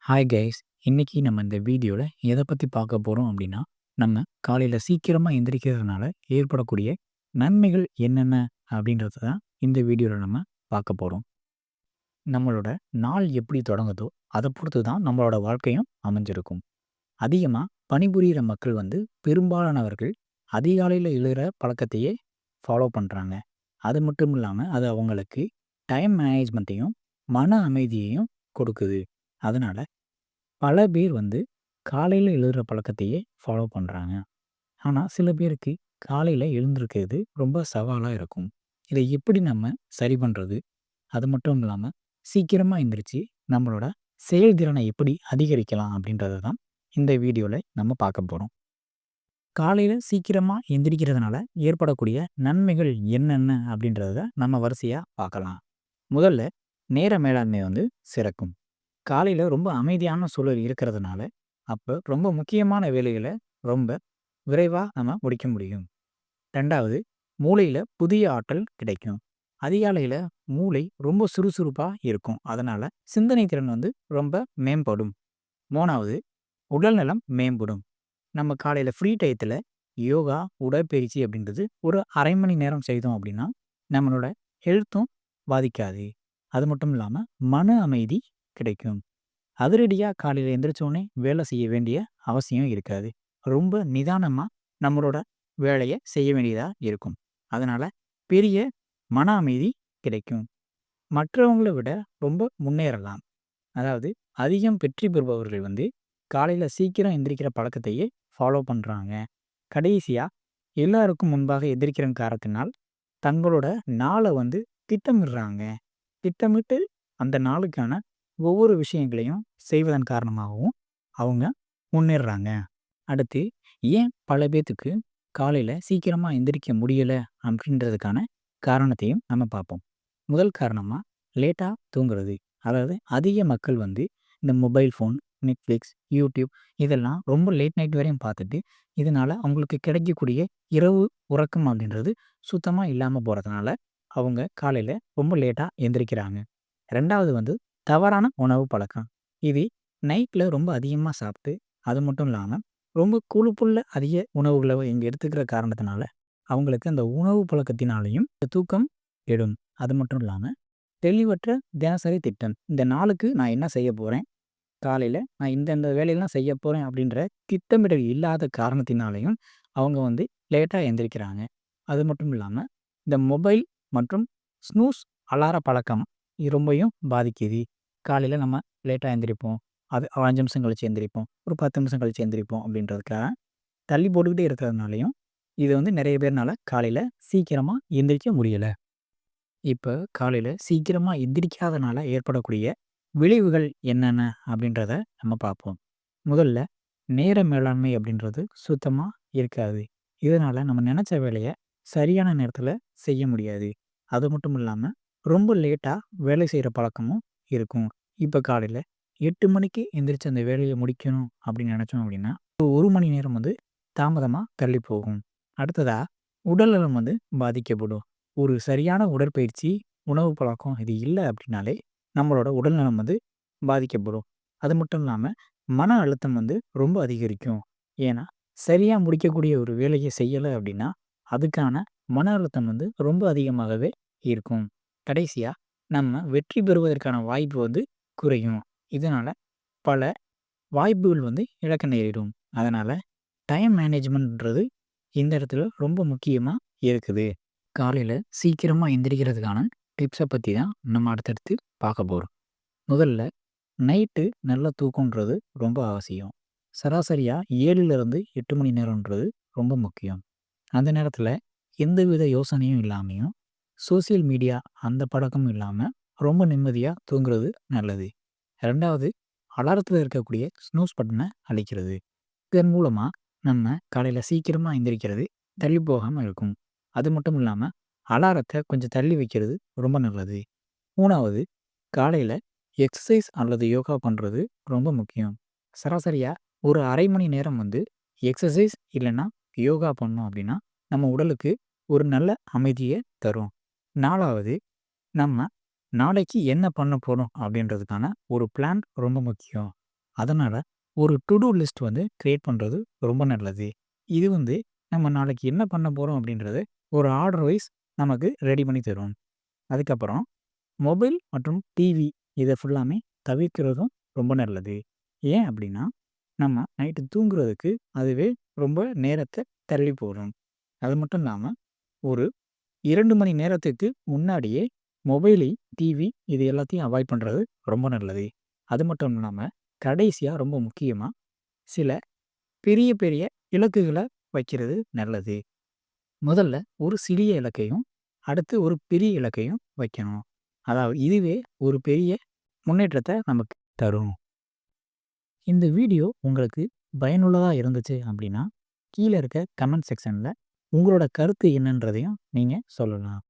Hi guys. இன்னைக்கு நம்ம இந்த வீடியோல எத பத்தி பார்க்க போறோம் அப்படின்னா, நம்ம காலையில சீக்கிரமா எந்திரிக்கிறதுனால ஏற்படக்கூடிய நன்மைகள் என்னென்ன அப்படின்றத தான் இந்த வீடியோல நம்ம பார்க்க போறோம். நம்மளோட நாள் எப்படி தொடங்குதோ, அத பொறுத்து தான் நம்மளோட வாழ்க்கையும் அமைஞ்சிருக்கும். அதிகமா பணிபுரியிற மக்கள் பெரும்பாலானவர்கள் அதிகாலையில எழுற பழக்கத்தையே ஃபாலோ பண்றாங்க. அது மட்டும் இல்லாம, அது அவங்களுக்கு டைம் மேனேஜ்மெண்ட்டையும், மன அமைதியையும் கொடுக்குது. அதனால பல பேர் காலையில எழுற பழக்கத்தையே ஃபாலோ பண்றாங்க. ஆனா, சில பேருக்கு காலையில எழுந்திருக்கிறது ரொம்ப சவாலா இருக்கும். இதை எப்படி நம்ம சரி பண்றது? அது மட்டும் இல்லாம, சீக்கிரமா எந்திரிச்சு நம்மளோட செயல்திறனை எப்படி அதிகரிக்கலாம்? அப்படின்றத தான் இந்த வீடியோல நம்ம பார்க்க போறோம். காலையில சீக்கிரமா எந்திரிக்கிறதுனால ஏற்படக்கூடிய நன்மைகள் என்னென்ன? அப்படின்றத நம்ம வரிசையா பார்க்கலாம். முதல்ல நேர மேலாண்மை சிறக்கும். காலையில ரொம்ப அமைதியான சூழல் இருக்கிறதுனால, அப்ப ரொம்ப முக்கியமான வேலைகள ரொம்ப விரைவா நம்ம முடிக்க முடியும். 2வது, மூளையில புதிய ஆற்றல் கிடைக்கும். அதிகாலையில மூளை ரொம்ப சுறுசுறுப்பா இருக்கும். அதனால சிந்தனை திறன் ரொம்ப மேம்படும். 3வது, உடல்நலம் மேம்படும். நம்ம காலையில ஃப்ரீ டயத்துல யோகா, உடற்பயிற்சி அப்படின்றது ஒரு 1/2 மணி நேரம் செய்தோம் அப்படின்னா, நம்மளோட ஹெல்த்தும் பாதிக்காது. அது மட்டும் இல்லாம மன அமைதி கிடைக்கும். அதிரடியா காலையில எந்திரிச்சோனே வேலை செய்ய வேண்டிய அவசியம் இருக்காது. ரொம்ப நிதானமா நம்மளோட வேலைய செய்ய வேண்டியதா இருக்கும். அதனால பெரிய மன அமைதி கிடைக்கும். மற்றவங்கள விட ரொம்ப முன்னேறலாம். அதாவது அதிகம் வெற்றி பெறுபவர்கள் காலையில சீக்கிரம் எந்திரிக்கிற பழக்கத்தையே ஃபாலோ பண்றாங்க. கடைசியா எல்லாருக்கும் முன்பாக எந்திரிக்கிற காரணத்தினால் தங்களோட நாள திட்டமிடுறாங்க. திட்டமிட்டு அந்த நாளுக்கான ஒவ்வொரு விஷயங்களையும் செய்வதன் காரணமாகவும் அவங்க முன்னேறுறாங்க. அடுத்து ஏன் பல பேத்துக்கு காலையில சீக்கிரமா எந்திரிக்க முடியல அப்படின்றதுக்கான காரணத்தையும் நம்ம பார்ப்போம். முதல் காரணமா லேட்டா தூங்குறது. அதாவது அதிக மக்கள் இந்த மொபைல் ஃபோன், Netflix, YouTube இதெல்லாம் ரொம்ப லேட் நைட் வரையும் பார்த்துட்டு, இதனால அவங்களுக்கு கிடைக்கக்கூடிய இரவு உறக்கம் அப்படின்றது சுத்தமா இல்லாம போறதுனால, அவங்க காலையில ரொம்ப லேட்டா எந்திரிக்கிறாங்க. 2வது தவறான உணவு பழக்கம். இது நைட்ல ரொம்ப அதிகமா சாப்பிட்டு, அது மட்டும் இல்லாம ரொம்ப கொழுப்புள்ள அதிக உணவுகள இங்க எடுத்துக்கிற காரணத்தினால, அவங்களுக்கு அந்த உணவு பழக்கத்தினாலேயும் தூக்கம் கெடும். அது மட்டும் இல்லாம தெளிவற்ற தினசரி திட்டம். இந்த நாளுக்கு நான் என்ன செய்ய போறேன்? காலையில நான் இந்த வேலையெல்லாம் செய்ய போறேன் அப்படின்ற திட்டமிடல் இல்லாத காரணத்தினாலேயும் அவங்க லேட்டா எந்திரிக்கிறாங்க. அது மட்டும் இல்லாம இந்த மொபைல் மற்றும் ஸ்னூஸ் அலார பழக்கம் இது ரொம்பயும் பாதிக்குது. காலையில நம்ம லேட்டா எந்திரிப்போம். அது 5 நிமிஷம் கழிச்சு எந்திரிப்போம். ஒரு 10 நிமிஷம் கழிச்சு எந்திரிப்போம் அப்படின்றதுக்காக தள்ளி போட்டுக்கிட்டே இருக்கிறதுனாலயும் இது நெறைய பேர்னால காலையில சீக்கிரமா எந்திரிக்க முடியல. இப்ப காலையில சீக்கிரமா எந்திரிக்காதனால ஏற்படக்கூடிய விளைவுகள் என்னென்ன அப்படின்றத நம்ம பார்ப்போம். முதல்ல நேர மேலாண்மை அப்படின்றது சுத்தமா இருக்காது. இதனால நம்ம நினைச்ச வேலைய சரியான நேரத்துல செய்ய முடியாது. அது மட்டும் இல்லாம ரொம்ப லேட்டா வேலை செய்ற பழக்கமும் இருக்கும். இப்ப காலையில 8 மணிக்கு எந்திரிச்சு அந்த வேலைய முடிக்கணும் அப்படின்னு நினைச்சோம் அப்படின்னா, 1 மணி நேரம் தாமதமா தள்ளி போகும். அடுத்ததா உடல்நலம் பாதிக்கப்படும். ஒரு சரியான உடற்பயிற்சி, உணவு பழக்கம் இது இல்ல அப்படின்னாலே, நம்மளோட உடல்நலம் பாதிக்கப்படும். அது மட்டும் இல்லாம, மன அழுத்தம் ரொம்ப அதிகரிக்கும். ஏன்னா, சரியா முடிக்கக்கூடிய ஒரு வேலைய செய்யல அப்படின்னா, அதுக்கான மன அழுத்தம் ரொம்ப அதிகமாகவே இருக்கும். கடைசியா, நம்ம வெற்றி பெறுவதற்கான வாய்ப்பு குறையும். இதனால பல வாய்ப்புகள் இழக்க நேரிடும். அதனால டைம் மேனேஜ்மெண்ட்ன்றது இந்த இடத்துல ரொம்ப முக்கியமா இருக்குது. காலையில சீக்கிரமா எந்திரிக்கிறதுக்கான டிப்ஸ பத்தி தான் நம்ம அடுத்தடுத்து பார்க்க போறோம். முதல்ல நைட்டு நல்ல தூக்கம்ன்றது ரொம்ப அவசியம். சராசரியா 7லிருந்து 8 மணி நேரம்ன்றது ரொம்ப முக்கியம். அந்த நேரத்தில எந்தவித யோசனையும் இல்லாமயும், சோசியல் மீடியா அந்த பழக்கமும் இல்லாம ரொம்ப நிம்மதியா தூங்குறது நல்லது. 2வது அலாரத்தில இருக்கக்கூடிய ஸ்னூஸ் பட்டன அழிக்கிறது. இதன் மூலமா நம்ம காலையில சீக்கிரமா எந்திரிக்கிறது தள்ளி போகாம இருக்கும். அது மட்டும் இல்லாம அலாரத்த கொஞ்சம் தள்ளி வைக்கிறது ரொம்ப நல்லது. 3வது காலையில எக்சர்சைஸ் அல்லது யோகா பண்றது ரொம்ப முக்கியம். சராசரியா ஒரு 1/2 மணி நேரம் எக்சர்சைஸ் இல்லன்னா யோகா பண்ணோம் அப்படின்னா, நம்ம உடலுக்கு ஒரு நல்ல அமைதிய தரும். 4வது நம்ம நாளைக்கு என்ன பண்ண போறோம் அப்படின்றதுக்கான ஒரு பிளான் ரொம்ப முக்கியம். அதனால் ஒரு டு டூ லிஸ்ட் வந்து கிரியேட் பண்ணுறது ரொம்ப நல்லது. இது வந்து நம்ம நாளைக்கு என்ன பண்ண போகிறோம் அப்படின்றது ஒரு ஆர்டர் வைஸ் நமக்கு ரெடி பண்ணி தரும். அதுக்கப்புறம் மொபைல் மற்றும் டிவி இதை ஃபுல்லாமே தவிர்க்கிறதும் ரொம்ப நல்லது. ஏன் அப்படின்னா நம்ம நைட்டு தூங்குறதுக்கு அதுவே ரொம்ப நேரத்தை தள்ளி போடும். அது மட்டும் இல்லாமல் ஒரு 2 மணி நேரத்துக்கு முன்னாடியே மொபைலை, டிவி இது எல்லாத்தையும் அவாய்ட் பண்ணுறது ரொம்ப நல்லது. அது மட்டும் இல்லாமல் கடைசியாக ரொம்ப முக்கியமாக சில பெரிய பெரிய இலக்குகளை வைக்கிறது நல்லது. முதல்ல ஒரு சிறிய இலக்கையும் அடுத்து ஒரு பெரிய இலக்கையும் வைக்கணும். அதாவது இதுவே ஒரு பெரிய முன்னேற்றத்தை நமக்கு தரும். இந்த வீடியோ உங்களுக்கு பயனுள்ளதாக இருந்துச்சு அப்படின்னா கீழே இருக்க கமெண்ட் செக்ஷனில் உங்களோட கருத்து என்னன்றதையும் நீங்கள் சொல்லலாம்.